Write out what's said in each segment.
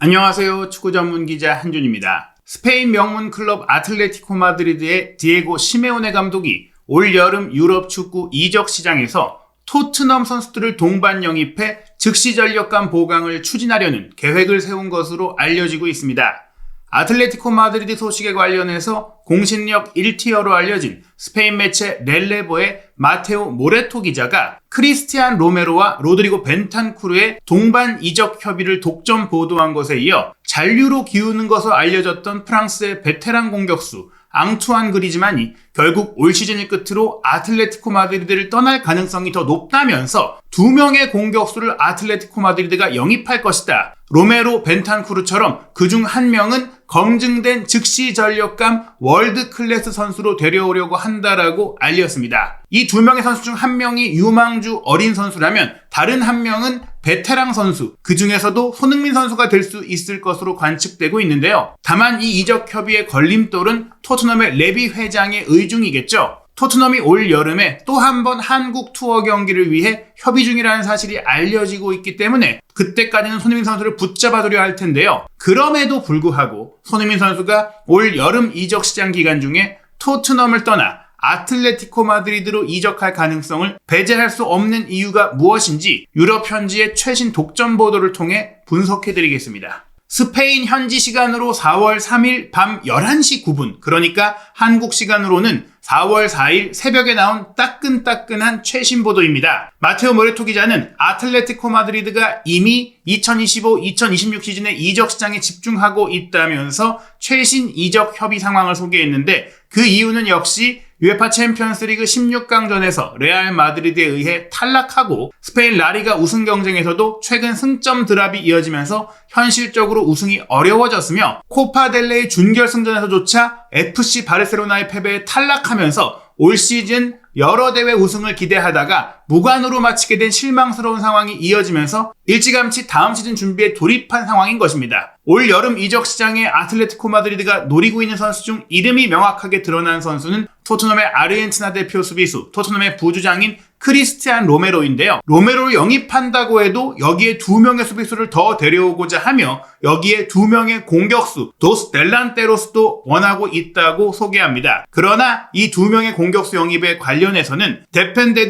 안녕하세요. 축구 전문 기자 한준입니다. 스페인 명문 클럽 아틀레티코 마드리드의 디에고 시메오네 감독이 올 여름 유럽 축구 이적 시장에서 토트넘 선수들을 동반 영입해 즉시 전력감 보강을 추진하려는 계획을 세운 것으로 알려지고 있습니다. 아틀레티코 마드리드 소식에 관련해서 공신력 1티어로 알려진 스페인 매체 렐레보의 마테오 모레토 기자가 크리스티안 로메로와 로드리고 벤탄쿠르의 동반 이적 협의를 독점 보도한 것에 이어 잔류로 기우는 것으로 알려졌던 프랑스의 베테랑 공격수 앙투안 그리즈만이 결국 올 시즌을 끝으로 아틀레티코 마드리드를 떠날 가능성이 더 높다면서 2명의 공격수를 아틀레티코 마드리드가 영입할 것이다. 로메로, 벤탄쿠르처럼 그중 한 명은 검증된 즉시 전력감 월드 클래스 선수로 데려오려고 한다라고 알렸습니다. 이 2명의 선수 중 한 명이 유망주 어린 선수라면 다른 한 명은 베테랑 선수, 그 중에서도 손흥민 선수가 될 수 있을 것으로 관측되고 있는데요. 다만 이 이적 협의의 걸림돌은 토트넘의 레비 회장의 의중이겠죠. 토트넘이 올 여름에 또 한 번 한국 투어 경기를 위해 협의 중이라는 사실이 알려지고 있기 때문에 그때까지는 손흥민 선수를 붙잡아두려 할 텐데요. 그럼에도 불구하고 손흥민 선수가 올 여름 이적 시장 기간 중에 토트넘을 떠나 아틀레티코 마드리드로 이적할 가능성을 배제할 수 없는 이유가 무엇인지 유럽 현지의 최신 독점 보도를 통해 분석해드리겠습니다. 스페인 현지 시간으로 4월 3일 밤 11시 9분, 그러니까 한국 시간으로는 4월 4일 새벽에 나온 따끈따끈한 최신 보도입니다. 마테오 모레토 기자는 아틀레티코 마드리드가 이미 2025-2026 시즌의 이적 시장에 집중하고 있다면서 최신 이적 협의 상황을 소개했는데 그 이유는 역시 UEFA 챔피언스리그 16강전에서 레알 마드리드에 의해 탈락하고 스페인 라리가 우승 경쟁에서도 최근 승점 드랍이 이어지면서 현실적으로 우승이 어려워졌으며 코파 델레이 준결승전에서조차 FC 바르셀로나의 패배에 탈락하면서 올 시즌 여러 대회 우승을 기대하다가 무관으로 마치게 된 실망스러운 상황이 이어지면서 일찌감치 다음 시즌 준비에 돌입한 상황인 것입니다. 올 여름 이적 시장에 아틀레티코 마드리드가 노리고 있는 선수 중 이름이 명확하게 드러난 선수는 토트넘의 아르헨티나 대표 수비수, 토트넘의 부주장인 크리스티안 로메로인데요. 로메로를 영입한다고 해도 여기에 2명의 수비수를 더 데려오고자 하며 여기에 2명의 공격수, 도스 델란테로스도 원하고 있다고 소개합니다. 그러나 이 2명의 공격수 영입에 관련해서는 데펜데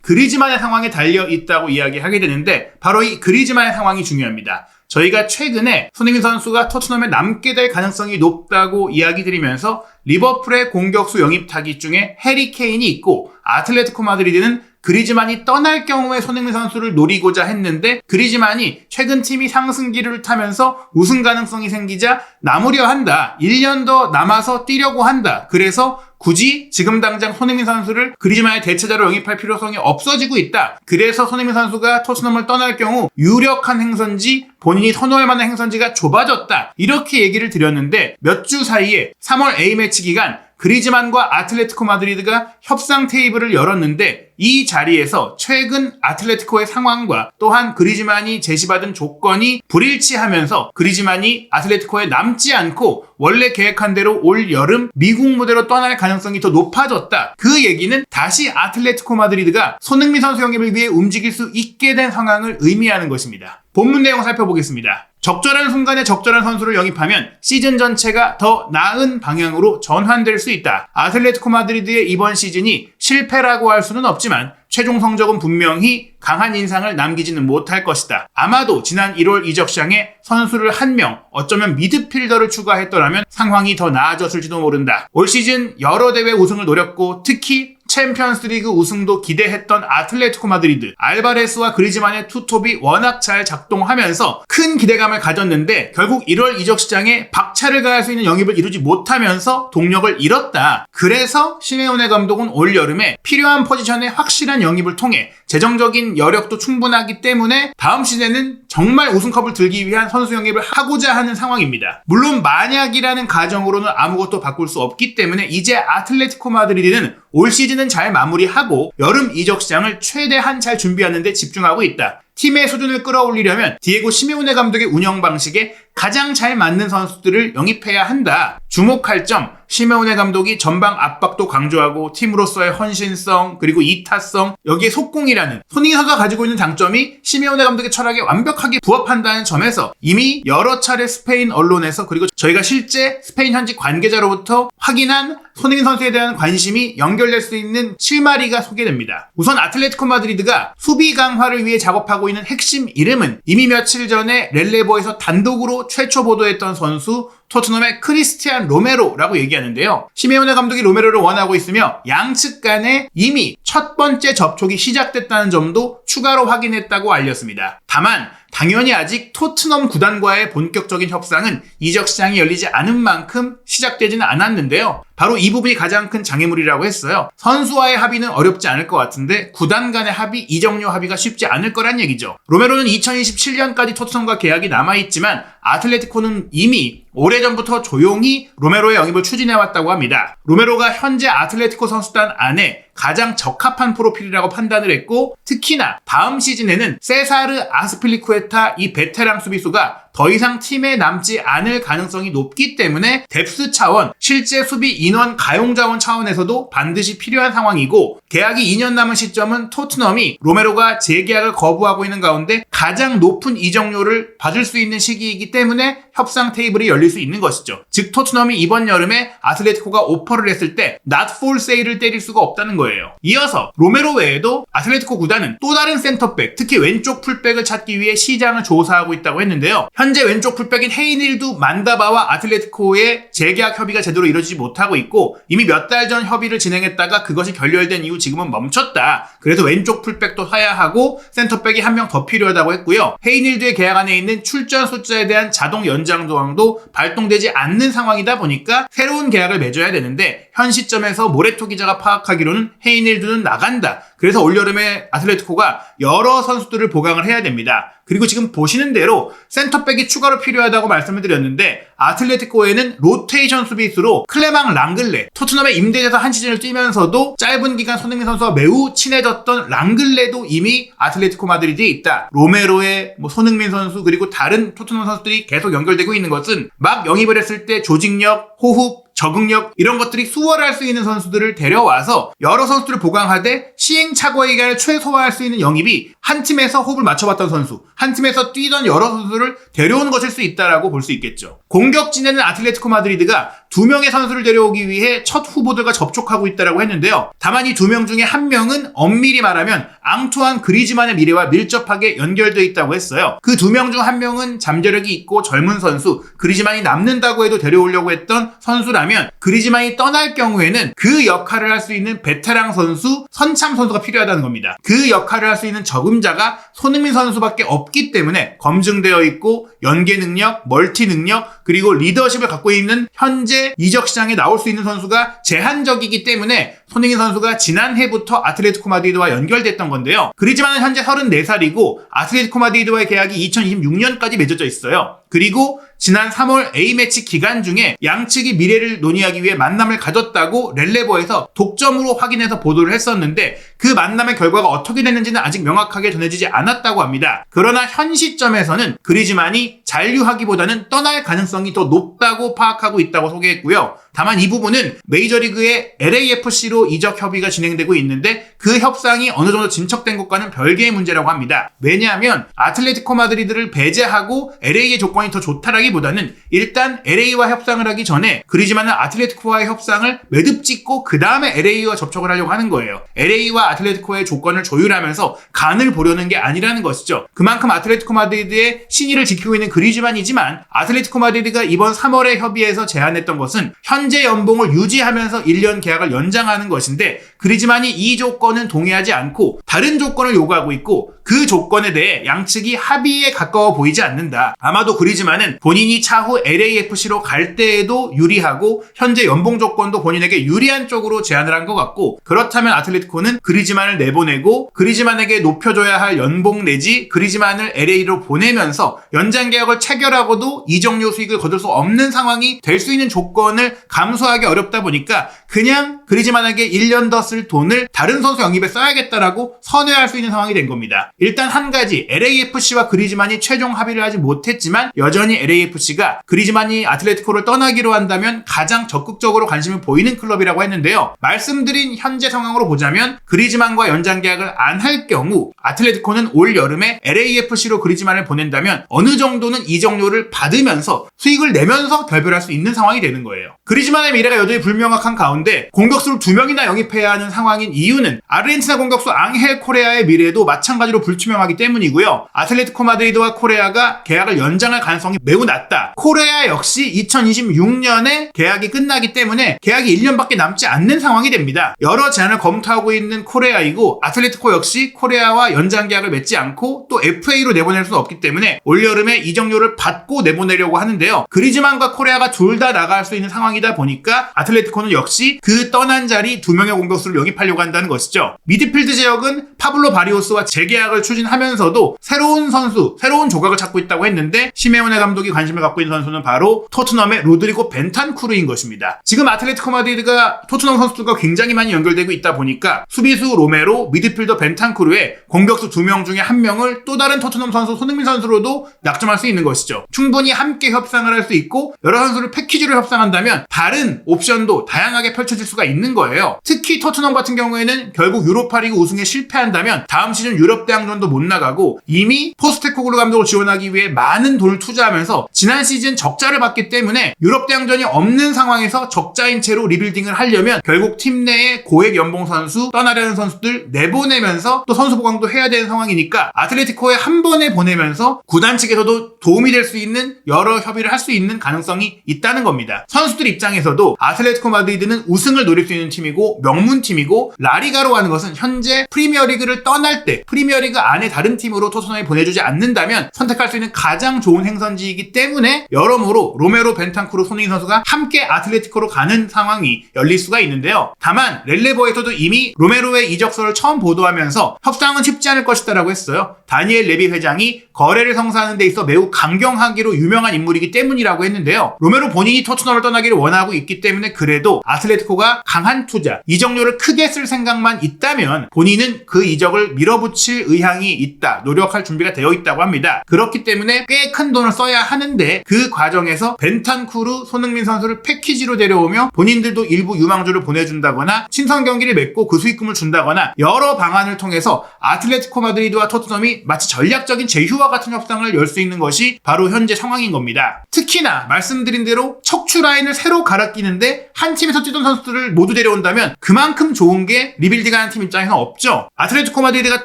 그리즈만의 상황에 달려 있다고 이야기하게 되는데 바로 이 그리즈만의 상황이 중요합니다. 저희가 최근에 손흥민 선수가 토트넘에 남게 될 가능성이 높다고 이야기 드리면서 리버풀의 공격수 영입 타깃 중에 해리 케인이 있고 아틀레티코 마드리드는 그리즈만이 떠날 경우에 손흥민 선수를 노리고자 했는데 그리즈만이 최근 팀이 상승기를 타면서 우승 가능성이 생기자 남으려 한다. 1년 더 남아서 뛰려고 한다. 그래서 굳이 지금 당장 손흥민 선수를 그리즈만의 대체자로 영입할 필요성이 없어지고 있다. 그래서 손흥민 선수가 토트넘을 떠날 경우 유력한 행선지, 본인이 선호할 만한 행선지가 좁아졌다. 이렇게 얘기를 드렸는데 몇 주 사이에 3월 A매치 기간 그리즈만과 아틀레티코 마드리드가 협상 테이블을 열었는데 이 자리에서 최근 아틀레티코의 상황과 또한 그리즈만이 제시받은 조건이 불일치하면서 그리즈만이 아틀레티코에 남지 않고 원래 계획한 대로 올 여름 미국 무대로 떠날 가능성이 더 높아졌다. 그 얘기는 다시 아틀레티코 마드리드가 손흥민 선수 영입을 위해 움직일 수 있게 된 상황을 의미하는 것입니다. 본문 내용 살펴보겠습니다. 적절한 순간에 적절한 선수를 영입하면 시즌 전체가 더 나은 방향으로 전환될 수 있다. 아틀레티코 마드리드의 이번 시즌이 실패라고 할 수는 없지만 최종 성적은 분명히 강한 인상을 남기지는 못할 것이다. 아마도 지난 1월 이적 시장에 선수를 한 명, 어쩌면 미드필더를 추가했더라면 상황이 더 나아졌을지도 모른다. 올 시즌 여러 대회 우승을 노렸고 특히 챔피언스리그 우승도 기대했던 아틀레티코 마드리드, 알바레스와 그리즈만의 투톱이 워낙 잘 작동하면서 큰 기대감을 가졌는데 결국 1월 이적 시장에 박차를 가할 수 있는 영입을 이루지 못하면서 동력을 잃었다. 그래서 시메오네 감독은 올 여름에 필요한 포지션에 확실한 영입을 통해 재정적인 여력도 충분하기 때문에 다음 시즌에는 정말 우승컵을 들기 위한 선수 영입을 하고자 하는 상황입니다. 물론 만약이라는 가정으로는 아무것도 바꿀 수 없기 때문에 이제 아틀레티코 마드리드는 올 시즌은 잘 마무리하고 여름 이적 시장을 최대한 잘 준비하는 데 집중하고 있다. 팀의 수준을 끌어올리려면 디에고 시메오네 감독의 운영 방식에 가장 잘 맞는 선수들을 영입해야 한다. 주목할 점, 시메오네 감독이 전방 압박도 강조하고 팀으로서의 헌신성 그리고 이타성, 여기에 속공이라는 손흥민 선수가 가지고 있는 장점이 시메오네 감독의 철학에 완벽하게 부합한다는 점에서 이미 여러 차례 스페인 언론에서 그리고 저희가 실제 스페인 현지 관계자로부터 확인한 손흥민 선수에 대한 관심이 연결될 수 있는 실마리가 소개됩니다. 우선 아틀레티코 마드리드가 수비 강화를 위해 작업하고 있는 핵심 이름은 이미 며칠 전에 렐레보에서 단독으로 최초 보도했던 선수 토트넘의 크리스티안 로메로라고 얘기하는데요. 시메오네 감독이 로메로를 원하고 있으며 양측 간에 이미 첫 번째 접촉이 시작됐다는 점도 추가로 확인했다고 알렸습니다. 다만 당연히 아직 토트넘 구단과의 본격적인 협상은 이적 시장이 열리지 않은 만큼 시작되지는 않았는데요. 바로 이 부분이 가장 큰 장애물이라고 했어요. 선수와의 합의는 어렵지 않을 것 같은데 구단 간의 합의, 이적료 합의가 쉽지 않을 거란 얘기죠. 로메로는 2027년까지 토트넘과 계약이 남아있지만 아틀레티코는 이미 오래전부터 조용히 로메로의 영입을 추진해왔다고 합니다. 로메로가 현재 아틀레티코 선수단 안에 가장 적합한 프로필이라고 판단을 했고 특히나 다음 시즌에는 세사르 아스필리쿠에타 이 베테랑 수비수가 더 이상 팀에 남지 않을 가능성이 높기 때문에 뎁스 차원, 실제 수비 인원 가용 자원 차원에서도 반드시 필요한 상황이고 계약이 2년 남은 시점은 토트넘이 로메로가 재계약을 거부하고 있는 가운데 가장 높은 이적료를 받을 수 있는 시기이기 때문에 협상 테이블이 열릴 수 있는 것이죠. 즉 토트넘이 이번 여름에 아틀레티코가 오퍼를 했을 때 not for sale을 때릴 수가 없다는 거예요. 이어서 로메로 외에도 아틀레티코 구단은 또 다른 센터백, 특히 왼쪽 풀백을 찾기 위해 시장을 조사하고 있다고 했는데요. 현재 왼쪽 풀백인 헤이닐두 만다바와 아틀레티코의 재계약 협의가 제대로 이루어지지 못하고 있고 이미 몇 달 전 협의를 진행했다가 그것이 결렬된 이후 지금은 멈췄다. 그래서 왼쪽 풀백도 사야 하고 센터백이 한 명 더 필요하다고 했고요. 헤이닐두의 계약 안에 있는 출전 숫자에 대한 자동 연장 조항도 발동되지 않는 상황이다 보니까 새로운 계약을 맺어야 되는데 현 시점에서 모레토 기자가 파악하기로는 헤이닐두는 나간다. 그래서 올여름에 아틀레티코가 여러 선수들을 보강을 해야 됩니다. 그리고 지금 보시는 대로 센터백이 추가로 필요하다고 말씀을 드렸는데 아틀레티코에는 로테이션 수비수로 클레망 랑글레, 토트넘에 임대돼서 한 시즌을 뛰면서도 짧은 기간 손흥민 선수와 매우 친해졌던 랑글레도 이미 아틀레티코 마드리드에 있다. 로메로의 손흥민 선수 그리고 다른 토트넘 선수들이 계속 연결되고 있는 것은 막 영입을 했을 때 조직력, 호흡, 적응력 이런 것들이 수월할 수 있는 선수들을 데려와서 여러 선수들을 보강하되 시행착오의 기간을 최소화할 수 있는 영입이 한 팀에서 호흡을 맞춰봤던 선수, 한 팀에서 뛰던 여러 선수를 데려오는 것일 수 있다라고 볼 수 있겠죠. 공격진에는 아틀레티코 마드리드가 2명의 선수를 데려오기 위해 첫 후보들과 접촉하고 있다라고 했는데요. 다만 이 2명 중에 한 명은 엄밀히 말하면 앙투안 그리즈만의 미래와 밀접하게 연결되어 있다고 했어요. 그 2명 중 한 명은 잠재력이 있고 젊은 선수, 그리즈만이 남는다고 해도 데려오려고 했던 선수라면 그리즈만이 떠날 경우에는 그 역할을 할 수 있는 베테랑 선수, 선참 선수가 필요하다는 겁니다. 그 역할을 할 수 있는 적임자가 손흥민 선수밖에 없기 때문에 검증되어 있고 연계 능력, 멀티 능력, 그리고 리더십을 갖고 있는 현재 이적 시장에 나올 수 있는 선수가 제한적이기 때문에 손흥민 선수가 지난해부터 아틀레티코 마드리드와 연결됐던 건데요. 그리즈만은 현재 34살이고 아틀레티코 마드리드와의 계약이 2026년까지 맺어져 있어요. 그리고 지난 3월 A매치 기간 중에 양측이 미래를 논의하기 위해 만남을 가졌다고 렐레보에서 독점으로 확인해서 보도를 했었는데 그 만남의 결과가 어떻게 됐는지는 아직 명확하게 전해지지 않았다고 합니다. 그러나 현 시점에서는 그리즈만이 잔류하기보다는 떠날 가능성이 더 높다고 파악하고 있다고 소개했고요. 다만 이 부분은 메이저리그의 LAFC로 이적 협의가 진행되고 있는데 그 협상이 어느 정도 진척된 것과는 별개의 문제라고 합니다. 왜냐하면 아틀레티코 마드리드를 배제하고 LA의 조건이 더 좋다라기보다는 일단 LA와 협상을 하기 전에 그리즈만은 아틀레티코와의 협상을 매듭 짓고 그 다음에 LA와 접촉을 하려고 하는 거예요. LA와 아틀레티코의 조건을 조율하면서 간을 보려는 게 아니라는 것이죠. 그만큼 아틀레티코 마드리드의 신의를 지키고 있는 그리즈만이지만 아틀레티코 마드리드가 이번 3월에 협의해서 제안했던 것은 현재 연봉을 유지하면서 1년 계약을 연장하는 것인데 그리즈만이 이 조건은 동의하지 않고 다른 조건을 요구하고 있고 그 조건에 대해 양측이 합의에 가까워 보이지 않는다. 아마도 그리즈만은 본인이 차후 LAFC로 갈 때에도 유리하고 현재 연봉 조건도 본인에게 유리한 쪽으로 제안을 한 것 같고 그렇다면 아틀레티코는 그리즈만을 내보내고 그리즈만에게 높여줘야 할 연봉 내지 그리즈만을 LA로 보내면서 연장 계약을 체결하고도 이적료 수익을 거둘 수 없는 상황이 될 수 있는 조건을 감수하기 어렵다 보니까 그냥 그리즈만에게 1년 더 쓸 돈을 다른 선수 영입에 써야겠다라고 선회할 수 있는 상황이 된 겁니다. 일단 한 가지, LAFC와 그리즈만이 최종 합의를 하지 못했지만 여전히 LAFC가 그리즈만이 아틀레티코를 떠나기로 한다면 가장 적극적으로 관심을 보이는 클럽이라고 했는데요. 말씀드린 현재 상황으로 보자면 그리즈만과 연장 계약을 안 할 경우 아틀레티코는 올 여름에 LAFC로 그리즈만을 보낸다면 어느 정도는 이적료를 받으면서 수익을 내면서 결별할 수 있는 상황이 되는 거예요. 그리즈만의 미래가 여전히 불명확한 가운데 공격수를 2명이나 영입해야 하는 상황인 이유는 아르헨티나 공격수 앙헬 코레아의 미래도 마찬가지로 불투명하기 때문이고요. 아틀레티코 마드리드와 코레아가 계약을 연장할 가능성이 매우 낮다. 코레아 역시 2026년에 계약이 끝나기 때문에 계약이 1년밖에 남지 않는 상황이 됩니다. 여러 제안을 검토하고 있는 코레아이고 아틀레티코 역시 코레아와 연장 계약을 맺지 않고 또 FA로 내보낼 수 없기 때문에 올여름에 이적료를 받고 내보내려고 하는데요. 그리즈만과 코레아가 둘 다 나갈 수 있는 상황이다 보니까 아틀레티코는 역시 그 떠난 자리 2명의 공격수를 영입하려고 한다는 것이죠. 미드필드 지역은 파블로 바리오스와 재계약을 추진하면서도 새로운 선수, 새로운 조각을 찾고 있다고 했는데 시메오네 감독이 관심을 갖고 있는 선수는 바로 토트넘의 로드리고 벤탄쿠르인 것입니다. 지금 아틀레티코 마드리드가 토트넘 선수들과 굉장히 많이 연결되고 있다 보니까 수비수 로메로, 미드필더 벤탄쿠르에 공격수 2명 중에 1명을 또 다른 토트넘 선수 손흥민 선수로도 낙점할 수 있는 것이죠. 충분히 함께 협상을 할 수 있고 여러 선수를 패키지로 협상한다면 다른 옵션도 다양하게 펼쳐질 수가 있는 거예요. 특히 토트넘 같은 경우에는 결국 유로파리그 우승에 실패한다면 다음 시즌 유럽 대항전도 못 나가고 이미 포스테코글루 감독을 지원하기 위해 많은 돈을 투자하면서 지난 시즌 적자를 봤기 때문에 유럽 대항전이 없는 상황에서 적자인 채로 리빌딩을 하려면 결국 팀 내에 고액 연봉 선수, 떠나려는 선수들 내보내면서 또 선수 보강도 해야 되는 상황이니까 아틀레티코에 한 번에 보내면서 구단 측에서도 도움이 될 수 있는 여러 협의를 할 수 있는 가능성이 있다는 겁니다. 선수들 입장에서도 아틀레티코 마드리드는 우승을 노릴 수 있는 팀이고 명문팀이고 라리가로 하는 것은 현재 프리미어리그를 떠날 때 프리미어리그 안에 다른 팀으로 토트넘에 보내주지 않는다면 선택할 수 있는 가장 좋은 행선지이기 때문에 여러모로 로메로, 벤탄쿠르, 손흥민 선수가 함께 아틀레티코로 가는 상황이 열릴 수가 있는데요. 다만 렐레보에서도 이미 로메로의 이적설을 처음 보도하면서 협상은 쉽지 않을 것이다라고 했어요. 다니엘 레비 회장이 거래를 성사하는 데 있어 매우 강경하기로 유명한 인물이기 때문이라고 했는데요. 로메로 본인이 토트넘을 떠나기를 원하고 있기 때문에 그래도 아틀레티코가 강한 투자, 이적료를 크게 쓸 생각만 있다면 본인은 그 이적을 밀어붙일 의향이 있다, 노력할 준비가 되어 있다고 합니다. 그렇기 때문에 꽤 큰 돈을 써야 하는데 그 과정에서 벤탄쿠르, 손흥민 선수를 패키지로 데려오며 본인들도 일부 유망주를 보내준다거나 친선 경기를 맺고 그 수익금을 준다거나 여러 방안을 통해서 아틀레티코 마드리드와 토트넘이 마치 전략적인 제휴와 같은 협상을 열 수 있는 것이 바로 현재 상황인 겁니다. 특히나 말씀드린 대로 척추 라인을 새로 갈아 끼는데 한 팀에서 뛰던 선수들을 모두 데려온다면 그만큼 좋은 게 리빌딩하는 팀 입장에서는 없죠. 아틀레티코 마드리드가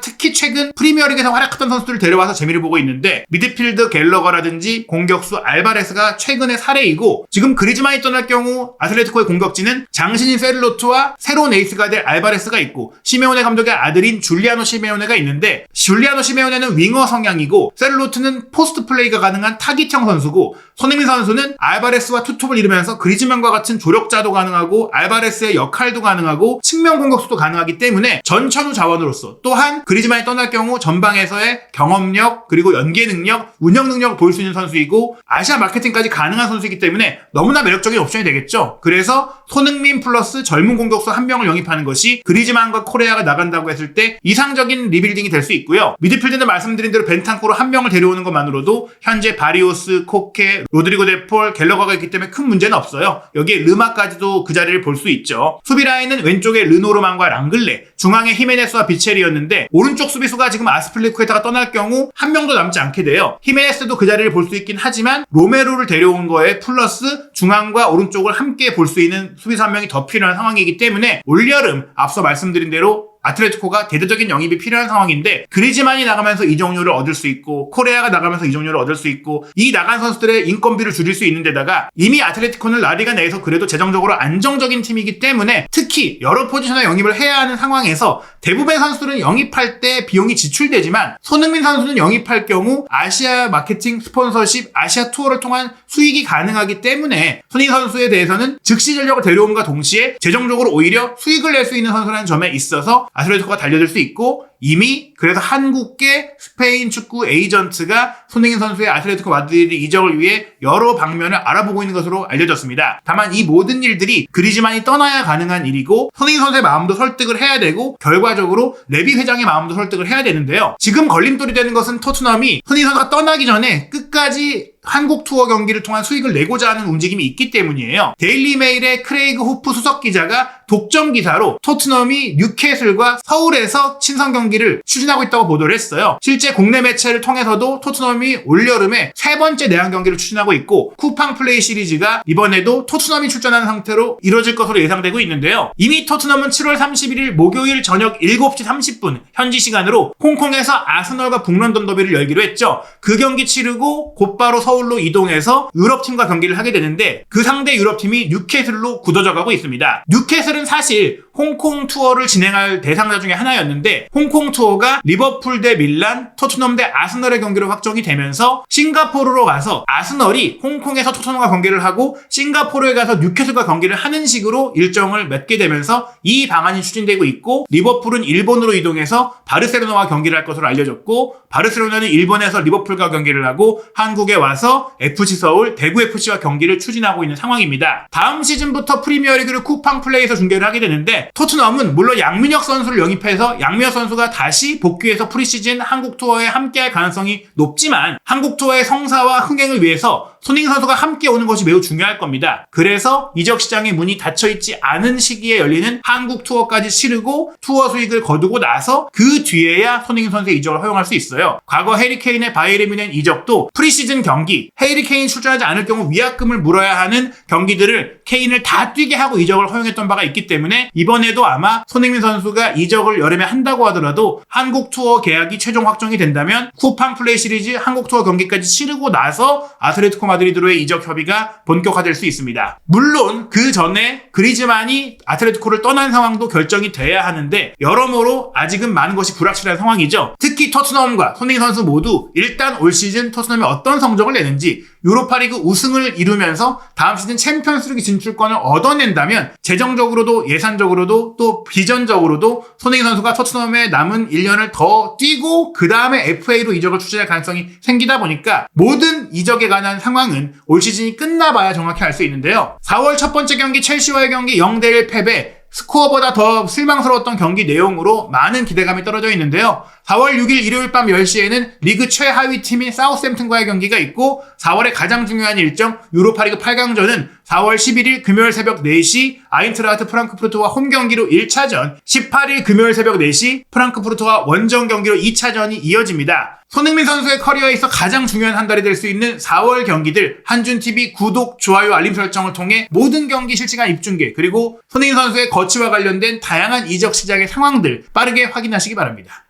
특히 최근 프리미어리그에서 활약했던 선수들을 데려와서 재미를 보고 있는데 미드필드 갤러거라든지 공격수 알바레스가 최근의 사례이고 지금 그리즈만이 떠날 경우 아틀레티코의 공격진은 장신인 세를로트와 새로운 에이스가 될 알바레스가 있고 시메오네 감독의 아들인 줄리아노 시메오네가 있는데 줄리아노 시메오네는 윙어 성향이고 세를로트는 포스트 플레이가 가능한 타깃형 선수고 손흥민 선수는 알바레스와 투톱을 이루면서 그리즈만과 같은 조력자도 가능하고 알바레스의 역할도 가능하고 측면 공격수도 가능하기 때문에 전천후 자원으로서 또한 그리즈만이 떠날 경우 전방에서의 경험력 그리고 연계 능력, 운영 능력을 보일 수 있는 선수이고 아시아 마케팅까지 가능한 선수이기 때문에 너무나 매력적인 옵션이 되겠죠. 그래서 손흥민 플러스 젊은 공격수 1명을 영입하는 것이 그리즈만과 코레아가 나간다고 했을 때 이상적인 리빌딩이 될 수 있고요. 미드필드는 말씀드린 대로 벤탄쿠르 1명을 데려오는 것만으로도 현재 바리오스, 코케, 로드리고 데폴, 갤러거가 있기 때문에 큰 문제는 없어요. 여기에 르마까지도 그 자리를 볼 수 있죠. 수비 라인은 왼쪽에 르노르만과 랑글레, 중앙에 히메네스와 비체리였는데 오른쪽 수비수가 지금 아스필리쿠에타가 떠날 경우 1명도 남지 않게 돼요. 히메네스도 그 자리를 볼 수 있긴 하지만 로메로를 데려온 거에 플러스 중앙과 오른쪽을 함께 볼 수 있는 수비수 1명이 더 필요한 상황이기 때문에 올여름 앞서 말씀드린 대로 아틀레티코가 대대적인 영입이 필요한 상황인데 그리즈만이 나가면서 이적료를 얻을 수 있고 코레아가 나가면서 이적료를 얻을 수 있고 이 나간 선수들의 인건비를 줄일 수 있는 데다가 이미 아틀레티코는 라리가 내에서 그래도 재정적으로 안정적인 팀이기 때문에 특히 여러 포지션에 영입을 해야 하는 상황에서 대부분의 선수들은 영입할 때 비용이 지출되지만 손흥민 선수는 영입할 경우 아시아 마케팅 스폰서십 아시아 투어를 통한 수익이 가능하기 때문에 손흥민 선수에 대해서는 즉시 전력을 데려옴과 동시에 재정적으로 오히려 수익을 낼 수 있는 선수라는 점에 있어서 아틀레티코가 달려들 수 있고 이미 그래서 한국계 스페인 축구 에이전트가 손흥민 선수의 아틀레티코 마드리드 이적을 위해 여러 방면을 알아보고 있는 것으로 알려졌습니다. 다만 이 모든 일들이 그리즈만이 떠나야 가능한 일이고 손흥민 선수의 마음도 설득을 해야 되고 결과적으로 레비 회장의 마음도 설득을 해야 되는데요. 지금 걸림돌이 되는 것은 토트넘이 손흥민 선수가 떠나기 전에 끝까지 한국 투어 경기를 통한 수익을 내고자 하는 움직임이 있기 때문이에요. 데일리 메일의 크레이그 호프 수석 기자가 독점 기사로 토트넘이 뉴캐슬과 서울에서 친선 경기를 추진하고 있다고 보도를 했어요. 실제 국내 매체를 통해서도 토트넘이 올여름에 세 번째 내한 경기를 추진하고 있고 쿠팡 플레이 시리즈가 이번에도 토트넘이 출전하는 상태로 이뤄질 것으로 예상되고 있는데요. 이미 토트넘은 7월 31일 목요일 저녁 7시 30분 현지 시간으로 홍콩에서 아스널과 북런던 더비를 열기로 했죠. 그 경기 치르고 곧바로 서울로 이동해서 유럽팀과 경기를 하게 되는데 그 상대 유럽팀이 뉴캐슬로 굳어져 가고 있습니다. 뉴캐슬은 사실 홍콩 투어를 진행할 대상자 중에 하나였는데 홍콩 투어가 리버풀 대 밀란, 토트넘 대 아스널의 경기로 확정이 되면서 싱가포르로 가서 아스널이 홍콩에서 토트넘과 경기를 하고 싱가포르에 가서 뉴캐슬과 경기를 하는 식으로 일정을 맺게 되면서 이 방안이 추진되고 있고 리버풀은 일본으로 이동해서 바르셀로나와 경기를 할 것으로 알려졌고 바르셀로나는 일본에서 리버풀과 경기를 하고 한국에 와서 FC 서울, 대구 FC와 경기를 추진하고 있는 상황입니다. 다음 시즌부터 프리미어리그를 쿠팡 플레이에서 중계를 하게 되는데 토트넘은 물론 양민혁 선수를 영입해서 양민혁 선수가 다시 복귀해서 프리시즌 한국 투어에 함께할 가능성이 높지만 한국 투어의 성사와 흥행을 위해서 손흥민 선수가 함께 오는 것이 매우 중요할 겁니다. 그래서 이적 시장의 문이 닫혀있지 않은 시기에 열리는 한국 투어까지 치르고 투어 수익을 거두고 나서 그 뒤에야 손흥민 선수의 이적을 허용할 수 있어요. 과거 해리 케인의 바이에른 뮌헨 이적도 프리시즌 경기, 해리 케인이 출전하지 않을 경우 위약금을 물어야 하는 경기들을 케인을 다 뛰게 하고 이적을 허용했던 바가 있기 때문에 이번에도 아마 손흥민 선수가 이적을 여름에 한다고 하더라도 한국 투어 계약이 최종 확정이 된다면 쿠팡 플레이 시리즈 한국 투어 경기까지 치르고 나서 아틀레티코 마드리드로의 이적 협의가 본격화될 수 있습니다. 물론 그 전에 그리즈만이 아틀레티코를 떠난 상황도 결정이 돼야 하는데 여러모로 아직은 많은 것이 불확실한 상황이죠. 특히 토트넘과 손흥민 선수 모두 일단 올 시즌 토트넘이 어떤 성적을 내는지 유로파리그 우승을 이루면서 다음 시즌 챔피언스리그 진출권을 얻어낸다면 재정적으로도 예산적으로도 또 비전적으로도 손흥민 선수가 토트넘에 남은 1년을 더 뛰고 그 다음에 FA로 이적을 추진할 가능성이 생기다 보니까 모든 이적에 관한 상황은 올 시즌이 끝나봐야 정확히 알 수 있는데요. 4월 첫 번째 경기 첼시와의 경기 0대1 패배, 스코어보다 더 실망스러웠던 경기 내용으로 많은 기대감이 떨어져 있는데요. 4월 6일 일요일 밤 10시에는 리그 최하위 팀인 사우스햄튼과의 경기가 있고 4월의 가장 중요한 일정 유로파리그 8강전은 4월 11일 금요일 새벽 4시 아인트라흐트 프랑크푸르트와 홈경기로 1차전, 18일 금요일 새벽 4시 프랑크푸르트와 원정 경기로 2차전이 이어집니다. 손흥민 선수의 커리어에 있어 가장 중요한 한 달이 될 수 있는 4월 경기들 한준TV 구독, 좋아요, 알림 설정을 통해 모든 경기 실시간 입중계 그리고 손흥민 선수의 거치와 관련된 다양한 이적 시장의 상황들 빠르게 확인하시기 바랍니다.